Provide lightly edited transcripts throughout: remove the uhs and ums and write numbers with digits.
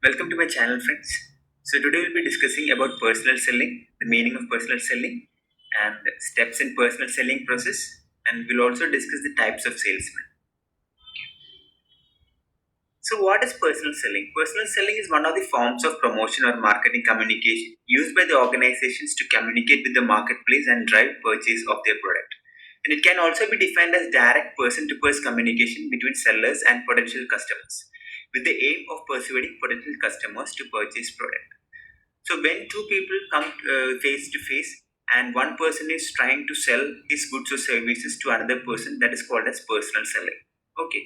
Welcome to my channel, friends. So today we'll be discussing about personal selling, the meaning of personal selling, and steps in personal selling process, and we'll also discuss the types of salesmen. So what is personal selling? Personal selling is one of the forms of promotion or marketing communication used by the organizations to communicate with the marketplace and drive purchase of their product. And it can also be defined as direct person-to-person communication between sellers and potential customers, with the aim of persuading potential customers to purchase product. So when two people come face to face and one person is trying to sell his goods or services to another person, that is called as personal selling. Okay.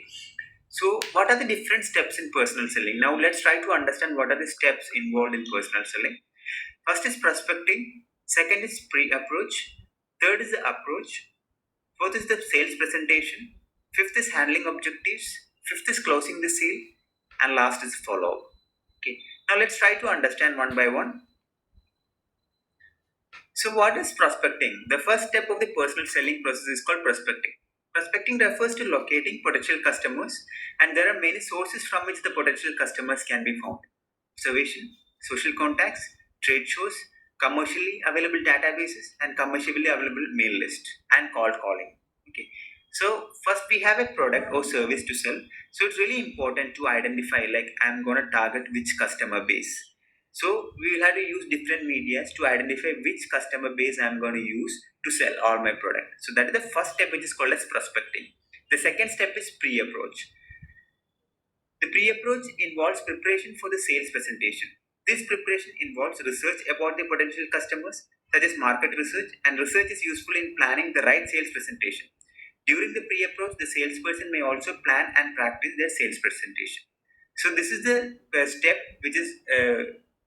So what are the different steps in personal selling? Now let's try to understand what are the steps involved in personal selling. First is prospecting. Second is pre-approach. Third is the approach. Fourth is the sales presentation. Fifth is handling objectives. Fifth is closing the sale. And last is follow-up. Okay. Now let's try to understand one by one. So, what is prospecting? The first step of the personal selling process is called prospecting. Prospecting refers to locating potential customers, and there are many sources from which the potential customers can be found: observation, social contacts, trade shows, commercially available databases, and commercially available mail list, and cold calling. Okay. So, first we have a product or service to sell. So, it's really important to identify, like, I'm going to target which customer base. So we will have to use different medias to identify which customer base I'm going to use to sell all my product. So that is the first step, which is called as prospecting. The second step is pre-approach. The pre-approach involves preparation for the sales presentation. This preparation involves research about the potential customers, such as market research, and research is useful in planning the right sales presentation. During the pre-approach, the salesperson may also plan and practice their sales presentation. So this is the step which is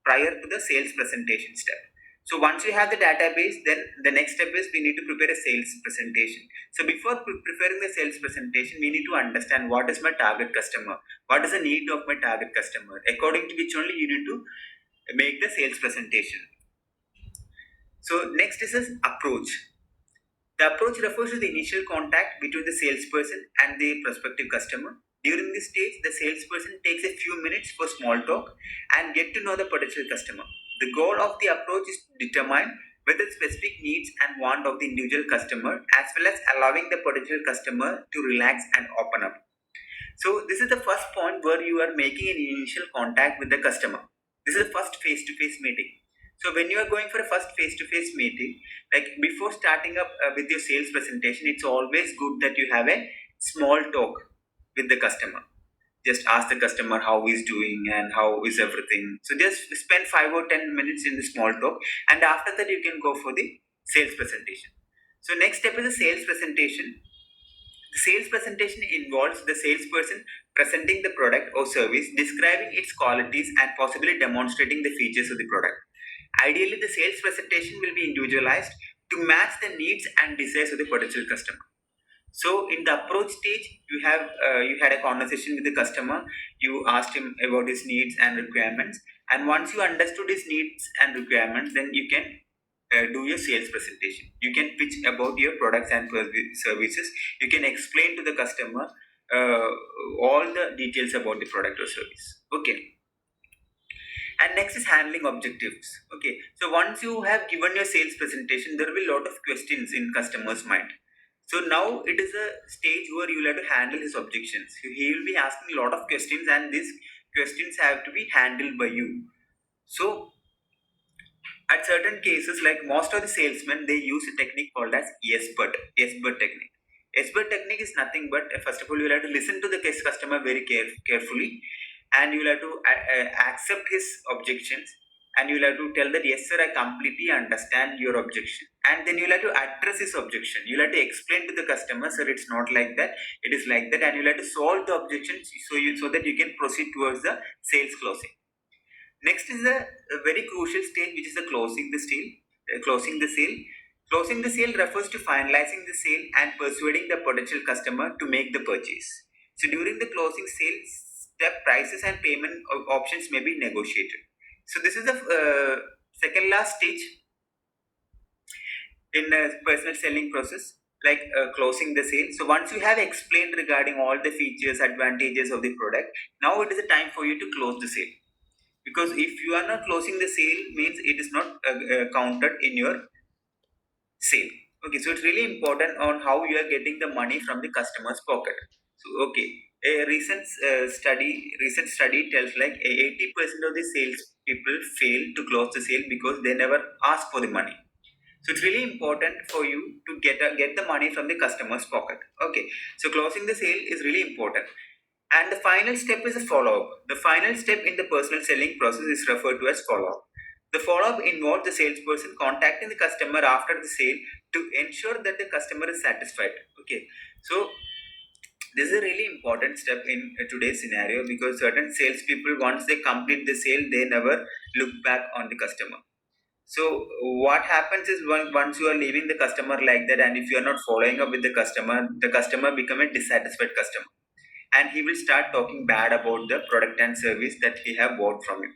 prior to the sales presentation step. So once we have the database, then the next step is we need to prepare a sales presentation. So before preparing the sales presentation, we need to understand what is my target customer, what is the need of my target customer, according to which only you need to make the sales presentation. So next is this approach. The approach refers to the initial contact between the salesperson and the prospective customer. During this stage, the salesperson takes a few minutes for small talk and get to know the potential customer. The goal of the approach is to determine whether specific needs and want of the individual customer, as well as allowing the potential customer to relax and open up. So this is the first point where you are making an initial contact with the customer. This is the first face-to-face meeting. So when you are going for a first face-to-face meeting, like before starting up with your sales presentation, it's always good that you have a small talk with the customer. Just ask the customer how he's doing and how is everything. So just spend 5 or 10 minutes in the small talk, and after that you can go for the sales presentation. So next step is the sales presentation. The sales presentation involves the salesperson presenting the product or service, describing its qualities, and possibly demonstrating the features of the product. Ideally, the sales presentation will be individualized to match the needs and desires of the potential customer. So, in the approach stage, you had a conversation with the customer. You asked him about his needs and requirements, and once you understood his needs and requirements, then you can do your sales presentation. You can pitch about your products and services. You can explain to the customer uh, all the details about the product or service. Okay. And next is handling objectives. Okay. So once you have given your sales presentation, there will be a lot of questions in customer's mind. So now it is a stage where you will have to handle his objections. He will be asking a lot of questions, and these questions have to be handled by you. So at certain cases, like most of the salesmen, they use a technique called as yes but technique. Yes but technique is nothing but, first of all, you will have to listen to the case customer very carefully, and you will have to accept his objections, and you will have to tell that yes sir, I completely understand your objection, and then you will have to address his objection. You will have to explain to the customer, sir, it's not like that, it is like that, and you will have to solve the objections so that you can proceed towards the sales closing. Next is a very crucial stage, which is the closing the sale. Closing the sale. Closing the sale refers to finalizing the sale and persuading the potential customer to make the purchase. So during the closing sale step, prices and payment options may be negotiated. So this is the second last stage in the personal selling process, like closing the sale. So once you have explained regarding all the features, advantages of the product, now it is a time for you to close the sale. because if you are not closing the sale means it is not counted in your sale. Okay, so it's really important on how you are getting the money from the customer's pocket. So okay, a recent study tells like 80% of the sales people fail to close the sale because they never ask for the money. So it's really important for you to get the money from the customer's pocket. Okay, so closing the sale is really important. And the final step is a follow up. The final step in the personal selling process is referred to as follow up. The follow up involves the salesperson contacting the customer after the sale to ensure that the customer is satisfied. Okay, so this is a really important step in today's scenario because certain salespeople, once they complete the sale, they never look back on the customer. So what happens is once you are leaving the customer like that, and if you are not following up with the customer become a dissatisfied customer, and he will start talking bad about the product and service that he have bought from you.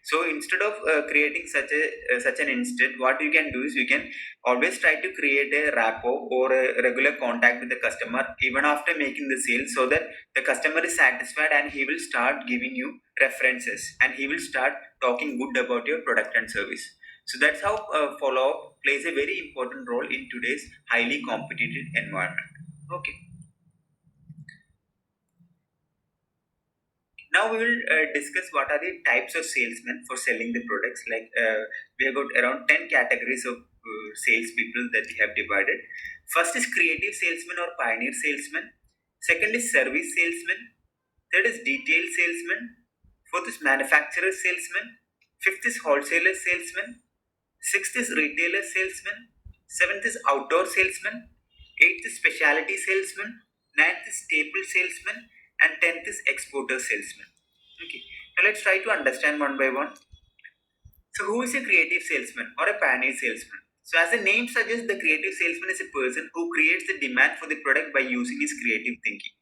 So instead of creating such an instant, what you can do is you can always try to create a rapport or a regular contact with the customer even after making the sale, so that the customer is satisfied and he will start giving you references and he will start talking good about your product and service. So that's how follow up plays a very important role in today's highly competitive environment. Okay. Now we will discuss what are the types of salesmen for selling the products. Like we have got around 10 categories of salespeople that we have divided. First is creative salesman or pioneer salesman. Second is service salesman. Third is detail salesman. Fourth is manufacturer salesman. Fifth is wholesaler salesman. Sixth is retailer salesman. Seventh is outdoor salesman. Eighth is specialty salesman. Ninth is staple salesman. And tenth is exporter salesman. Okay. Now let's try to understand one by one. So who is a creative salesman or a pioneer salesman? So as the name suggests, the creative salesman is a person who creates the demand for the product by using his creative thinking.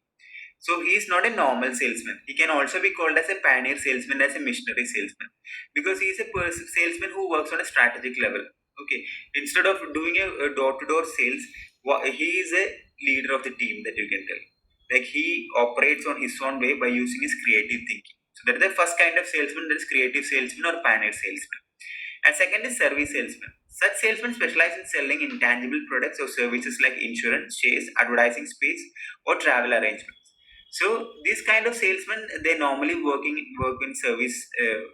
So he is not a normal salesman. He can also be called as a pioneer salesman, as a missionary salesman, because he is a salesman who works on a strategic level. Okay, instead of doing a door-to-door sales, he is a leader of the team, that you can tell. Like he operates on his own way by using his creative thinking. So that is the first kind of salesman, that is creative salesman or pioneer salesman. And second is service salesman. Such salesmen specialize in selling intangible products or services like insurance, shares, advertising space, or travel arrangements. So these kind of salesmen, they normally work in service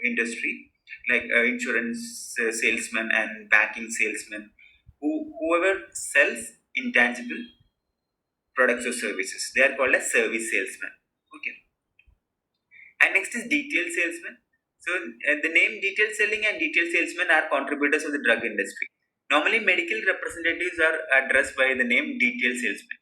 industry, like insurance salesman and banking salesman, whoever sells intangible products or services. They are called as service salesmen. Okay. And next is detail salesman. So the name detail selling and detail salesman are contributors of the drug industry. Normally, medical representatives are addressed by the name detail salesman.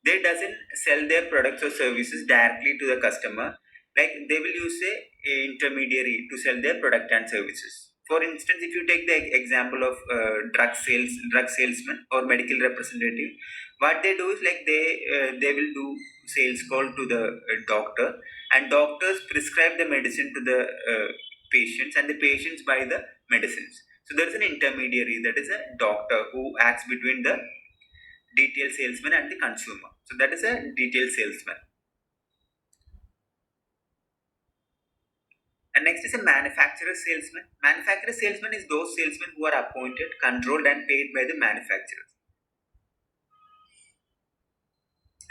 They doesn't sell their products or services directly to the customer. Like they will use a intermediary to sell their product and services. For instance, if you take the example of drug salesman or medical representative, what they do is like they will do sales call to the doctor, and doctors prescribe the medicine to the patients, and the patients buy the medicines. So there is an intermediary, that is a doctor who acts between the detail salesman and the consumer. So that is a detail salesman. And next is a manufacturer salesman. Manufacturer salesman is those salesmen who are appointed, controlled, and paid by the manufacturers.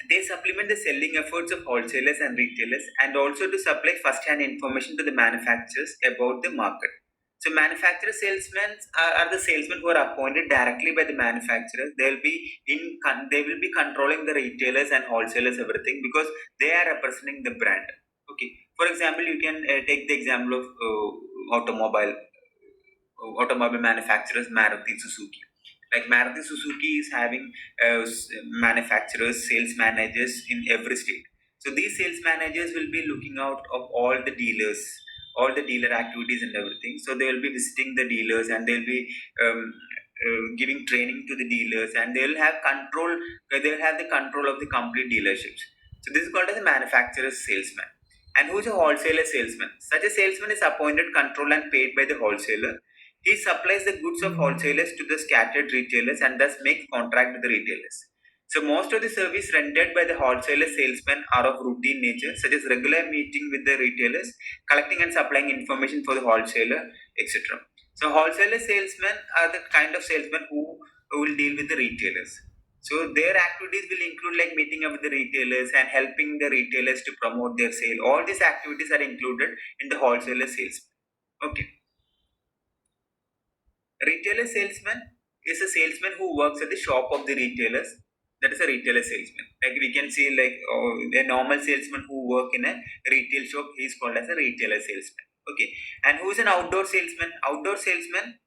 They supplement the selling efforts of wholesalers and retailers, and also to supply first-hand information to the manufacturers about the market. So manufacturer salesmen are the salesmen who are appointed directly by the manufacturers. They will be controlling the retailers and wholesalers, everything, because they are representing the brand. Okay. For example, you can take the example of automobile manufacturers, Maruti Suzuki. Like Maruti Suzuki is having manufacturers, sales managers in every state. So these sales managers will be looking out of all the dealers, all the dealer activities and everything. So they will be visiting the dealers, and they will be giving training to the dealers, and they will have control. They will have the control of the complete dealerships. So this is called as a manufacturer's salesman. And who is a wholesaler salesman? Such a salesman is appointed, controlled, and paid by the wholesaler. He supplies the goods of wholesalers to the scattered retailers and thus makes contract with the retailers. So most of the service rendered by the wholesaler salesmen are of routine nature, such as regular meeting with the retailers, collecting and supplying information for the wholesaler, etc. So wholesaler salesmen are the kind of salesmen who will deal with the retailers. So their activities will include like meeting up with the retailers and helping the retailers to promote their sale. All these activities are included in the wholesaler salesman. Okay. Retailer salesman is a salesman who works at the shop of the retailers. That is a retailer salesman. Like we can see, like a normal salesman who work in a retail shop, he is called as a retailer salesman. Okay, and who is an outdoor salesman? Outdoor salesman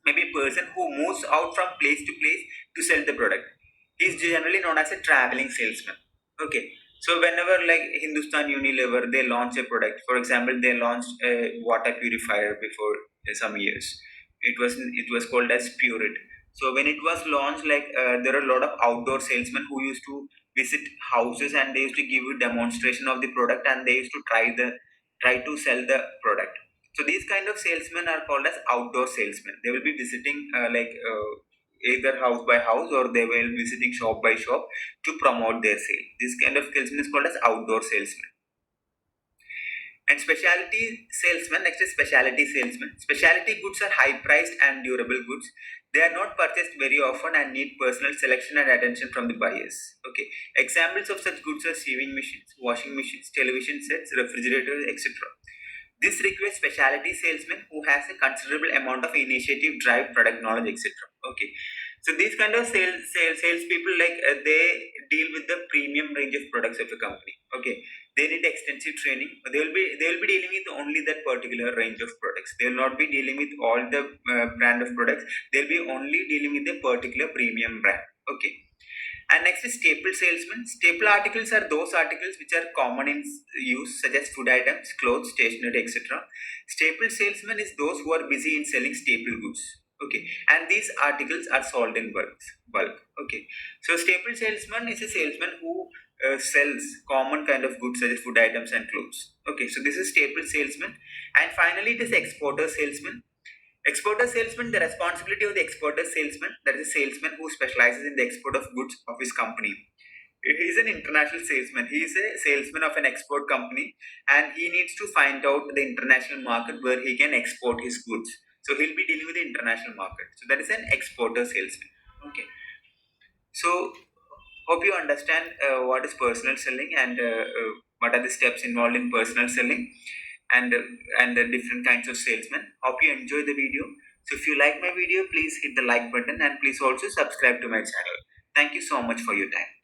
may be a person who moves out from place to place to sell the product. He is generally known as a traveling salesman. Okay, so whenever like Hindustan Unilever they launch a product, for example, they launched a water purifier before some years. It was called as Purit. So when it was launched, like there are a lot of outdoor salesmen who used to visit houses and they used to give a demonstration of the product and they used to try to sell the product. So these kind of salesmen are called as outdoor salesmen. They will be visiting either house by house or they will be visiting shop by shop to promote their sale. This kind of salesman is called as outdoor salesman. And specialty salesman, next is specialty salesman. Specialty goods are high priced and durable goods. They are not purchased very often and need personal selection and attention from the buyers. Okay. Examples of such goods are sewing machines, washing machines, television sets, refrigerators, etc. This requires specialty salesman who has a considerable amount of initiative, drive, product knowledge, etc. Okay, so these kind of sales people, like they deal with the premium range of products of a company. Okay, they need extensive training. They will be dealing with only that particular range of products. They will not be dealing with all the brand of products. They'll be only dealing with a particular premium brand. Okay, and next is staple salesman. Staple articles are those articles which are common in use, such as food items, clothes, stationery, etc. Staple salesman is those who are busy in selling staple goods. Okay, and these articles are sold in bulk. Okay, so staple salesman is a salesman who sells common kind of goods such as food items and clothes. Okay, so this is staple salesman, and finally it is exporter salesman. Exporter salesman, the responsibility of the exporter salesman, that is a salesman who specializes in the export of goods of his company. He is an international salesman. He is a salesman of an export company and he needs to find out the international market where he can export his goods. So he'll be dealing with the international market. So that is an exporter salesman. Okay. So hope you understand what is personal selling and what are the steps involved in personal selling and and the different kinds of salesmen. Hope you enjoy the video. So if you like my video, please hit the like button and please also subscribe to my channel. Thank you so much for your time.